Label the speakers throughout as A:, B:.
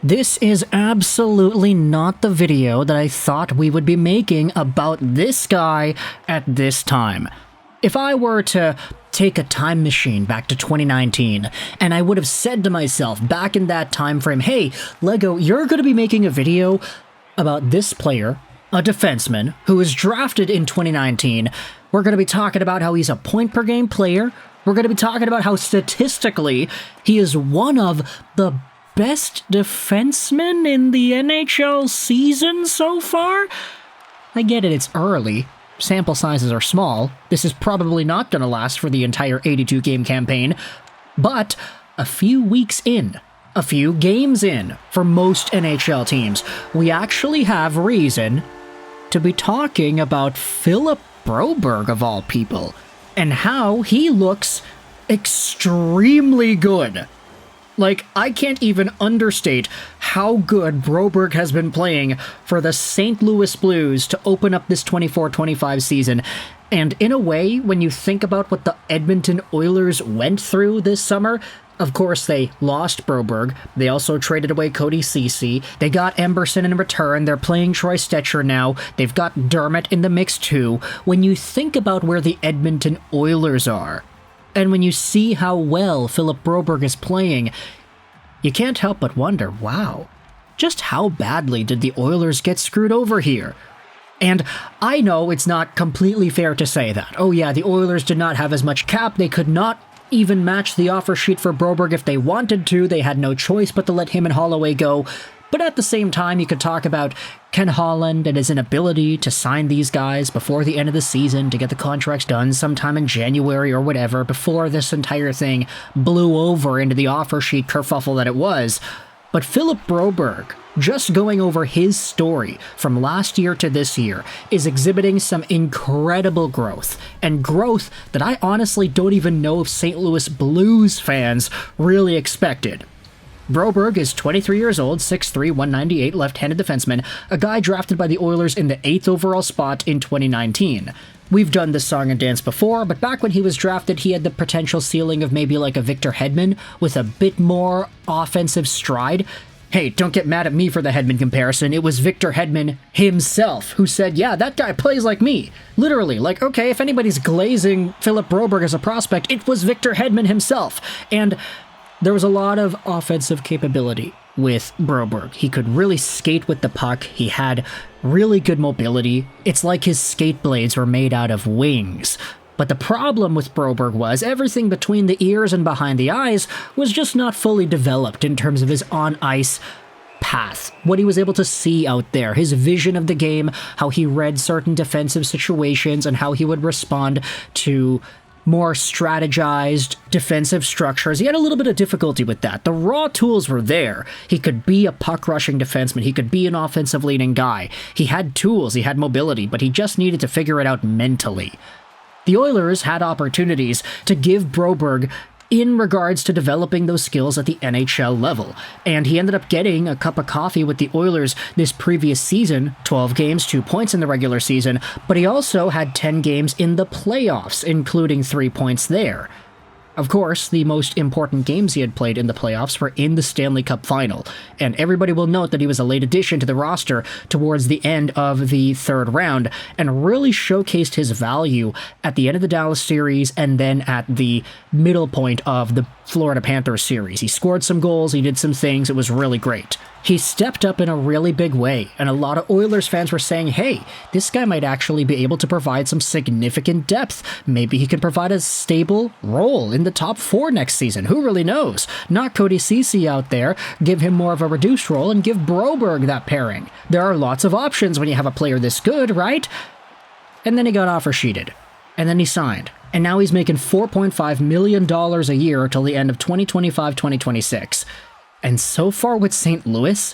A: This is absolutely not the video that I thought we would be making about this guy at this time. If I were to take a time machine back to 2019, and I would have said to myself back in that time frame, hey, Lego, you're going to be making a video about this player, a defenseman, who was drafted in 2019. We're going to be talking about how he's a point-per-game player. We're going to be talking about how statistically he is one of the best defensemen in the NHL season so far? I get it, it's early. Sample sizes are small. This is probably not going to last for the entire 82-game campaign. But a few weeks in, a few games in, for most NHL teams, we actually have reason to be talking about Philip Broberg, of all people, and how he looks extremely good. Like, I can't even understate how good Broberg has been playing for the St. Louis Blues to open up this 24-25 season. And in a way, when you think about what the Edmonton Oilers went through this summer, of course they lost Broberg, they also traded away Cody Ceci, they got Emberson in return, they're playing Troy Stecher now, they've got Dermott in the mix too. When you think about where the Edmonton Oilers are, and when you see how well Philip Broberg is playing, you can't help but wonder, wow, just how badly did the Oilers get screwed over here? And I know it's not completely fair to say that. Oh yeah, the Oilers did not have as much cap, they could not even match the offer sheet for Broberg if they wanted to, they had no choice but to let him and Holloway go. But at the same time, you could talk about Ken Holland and his inability to sign these guys before the end of the season to get the contracts done sometime in January or whatever, before this entire thing blew over into the offer sheet kerfuffle that it was. But Philip Broberg, just going over his story from last year to this year, is exhibiting some incredible growth, and growth that I honestly don't even know if St. Louis Blues fans really expected. Broberg is 23 years old, 6'3", 198, left-handed defenseman, a guy drafted by the Oilers in the 8th overall spot in 2019. We've done this song and dance before, but back when he was drafted, he had the potential ceiling of maybe like a Victor Hedman with a bit more offensive stride. Hey, don't get mad at me for the Hedman comparison. It was Victor Hedman himself who said, yeah, that guy plays like me. Literally, like, okay, if anybody's glazing Philip Broberg as a prospect, it was Victor Hedman himself. And there was a lot of offensive capability with Broberg. He could really skate with the puck. He had really good mobility. It's like his skate blades were made out of wings. But the problem with Broberg was everything between the ears and behind the eyes was just not fully developed in terms of his on-ice path, what he was able to see out there, his vision of the game, how he read certain defensive situations, and how he would respond to more strategized defensive structures. He had a little bit of difficulty with that. The raw tools were there. He could be a puck-rushing defenseman. He could be an offensive leading guy. He had tools, he had mobility, but he just needed to figure it out mentally. The Oilers had opportunities to give Broberg in regards to developing those skills at the NHL level, and he ended up getting a cup of coffee with the Oilers this previous season, 12 games, 2 points in the regular season, but he also had 10 games in the playoffs, including 3 points there. Of course, the most important games he had played in the playoffs were in the Stanley Cup Final, and everybody will note that he was a late addition to the roster towards the end of the third round, and really showcased his value at the end of the Dallas series and then at the middle point of the Florida Panthers series. He scored some goals, he did some things, it was really great. He stepped up in a really big way, and a lot of Oilers fans were saying, hey, this guy might actually be able to provide some significant depth. Maybe he can provide a stable role in the top 4 next season. Who really knows? Not Cody Ceci out there, give him more of a reduced role, and give Broberg that pairing. There are lots of options when you have a player this good, right? And then he got offer sheeted. And then he signed. And now he's making $4.5 million a year till the end of 2025-2026. And so far with St. Louis,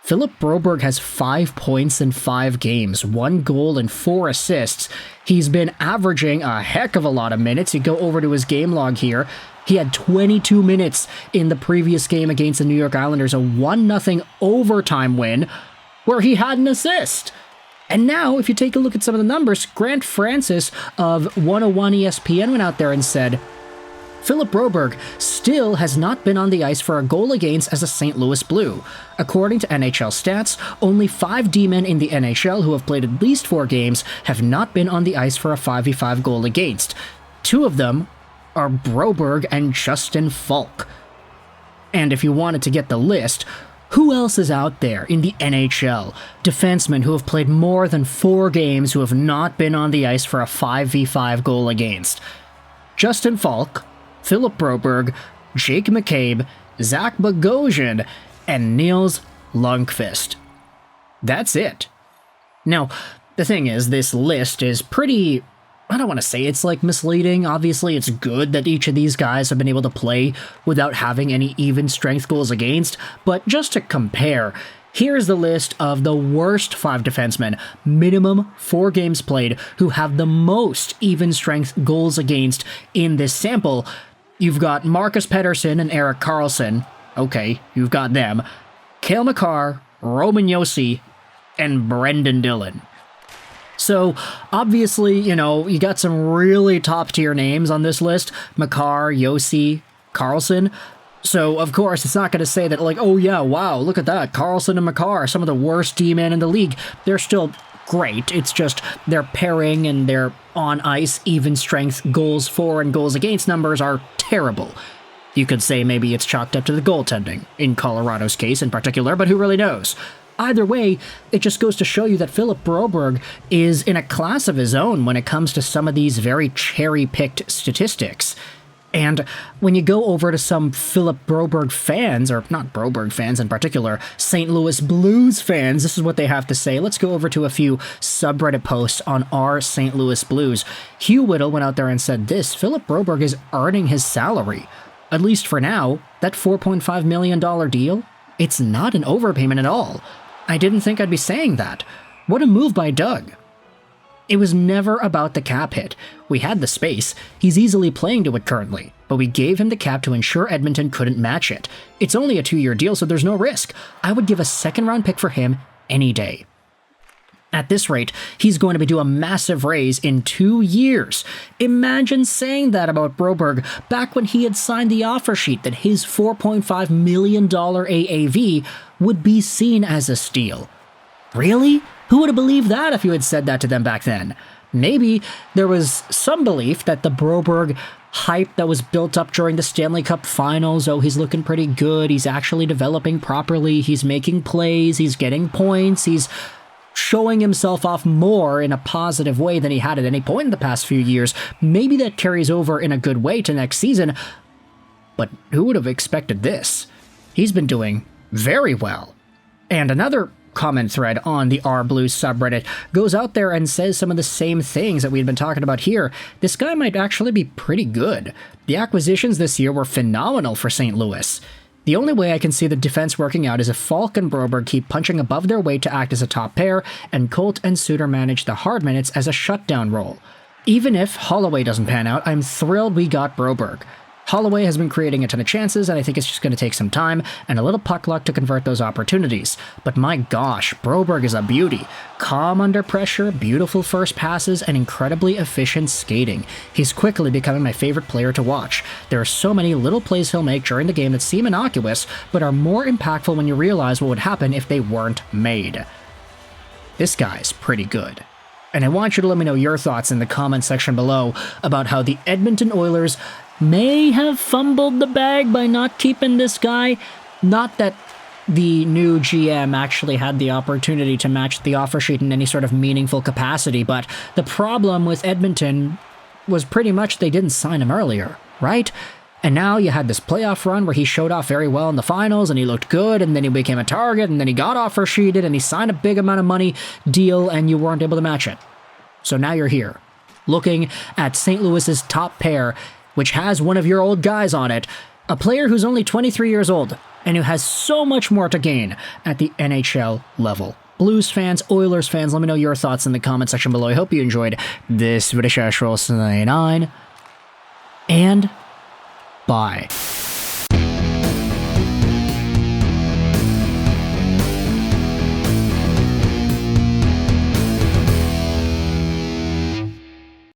A: Philip Broberg has 5 points in 5 games, 1 goal and 4 assists. He's been averaging a heck of a lot of minutes. You go over to his game log here. He had 22 minutes in the previous game against the New York Islanders, a 1-0 overtime win, where he had an assist. And now, if you take a look at some of the numbers, Grant Francis of 101 ESPN went out there and said, Philip Broberg still has not been on the ice for a goal against as a St. Louis Blue. According to NHL stats, only 5 D-men in the NHL who have played at least 4 games have not been on the ice for a 5v5 goal against. 2 of them are Broberg and Justin Falk. And if you wanted to get the list, who else is out there in the NHL? Defensemen who have played more than 4 games who have not been on the ice for a 5v5 goal against. Justin Falk, Philip Broberg, Jake McCabe, Zach Bogosian, and Nils Lundqvist. That's it. Now, the thing is, this list is pretty... I don't want to say it's like misleading. Obviously, it's good that each of these guys have been able to play without having any even strength goals against, but just to compare, here's the list of the worst 5 defensemen, minimum 4 games played, who have the most even strength goals against in this sample. You've got Marcus Pettersson and Erik Karlsson. Okay, you've got them. Cale Makar, Roman Josi, and Brendan Dillon. So, obviously, you know, you got some really top-tier names on this list. Makar, Josi, Karlsson. So, of course, it's not going to say that, like, oh yeah, wow, look at that, Karlsson and Makar, some of the worst D-men in the league. They're still great. It's just their pairing and their on-ice even-strength goals for and goals against numbers are terrible. You could say maybe it's chalked up to the goaltending, in Colorado's case in particular, but who really knows? Either way, it just goes to show you that Philip Broberg is in a class of his own when it comes to some of these very cherry-picked statistics. And when you go over to some Philip Broberg fans, or not Broberg fans in particular, St. Louis Blues fans, this is what they have to say. Let's go over to a few subreddit posts on our St. Louis Blues. Hugh Whittle went out there and said this: Philip Broberg is earning his salary. At least for now, that $4.5 million deal, it's not an overpayment at all. I didn't think I'd be saying that. What a move by Doug. It was never about the cap hit. We had the space. He's easily playing to it currently, but we gave him the cap to ensure Edmonton couldn't match it. It's only a 2-year deal, so there's no risk. I would give a 2nd-round pick for him any day. At this rate, he's going to be due a massive raise in 2 years. Imagine saying that about Broberg back when he had signed the offer sheet that his $4.5 million AAV would be seen as a steal. Really? Who would have believed that if you had said that to them back then? Maybe there was some belief that the Broberg hype that was built up during the Stanley Cup Finals, oh, he's looking pretty good, he's actually developing properly, he's making plays, he's getting points, he's showing himself off more in a positive way than he had at any point in the past few years. Maybe that carries over in a good way to next season, but who would have expected this? He's been doing very well. And another comment thread on the R Blues subreddit goes out there and says some of the same things that we've been talking about here. This guy might actually be pretty good. The acquisitions this year were phenomenal for St. Louis. The only way I can see the defense working out is if Falk and Broberg keep punching above their weight to act as a top pair, and Colt and Suter manage the hard minutes as a shutdown role. Even if Holloway doesn't pan out, I'm thrilled we got Broberg. Holloway has been creating a ton of chances, and I think it's just going to take some time and a little puck luck to convert those opportunities. But my gosh, Broberg is a beauty. Calm under pressure, beautiful first passes, and incredibly efficient skating. He's quickly becoming my favorite player to watch. There are so many little plays he'll make during the game that seem innocuous, but are more impactful when you realize what would happen if they weren't made. This guy's pretty good. And I want you to let me know your thoughts in the comment section below about how the Edmonton Oilers may have fumbled the bag by not keeping this guy. Not that the new GM actually had the opportunity to match the offer sheet in any sort of meaningful capacity, but the problem with Edmonton was pretty much they didn't sign him earlier, right? And now you had this playoff run where he showed off very well in the finals and he looked good, and then he became a target, and then he got offer sheeted and he signed a big amount of money deal and you weren't able to match it. So now you're here, looking at St. Louis's top pair, which has one of your old guys on it, a player who's only 23 years old and who has so much more to gain at the NHL level. Blues fans, Oilers fans, let me know your thoughts in the comment section below. I hope you enjoyed this video. And bye.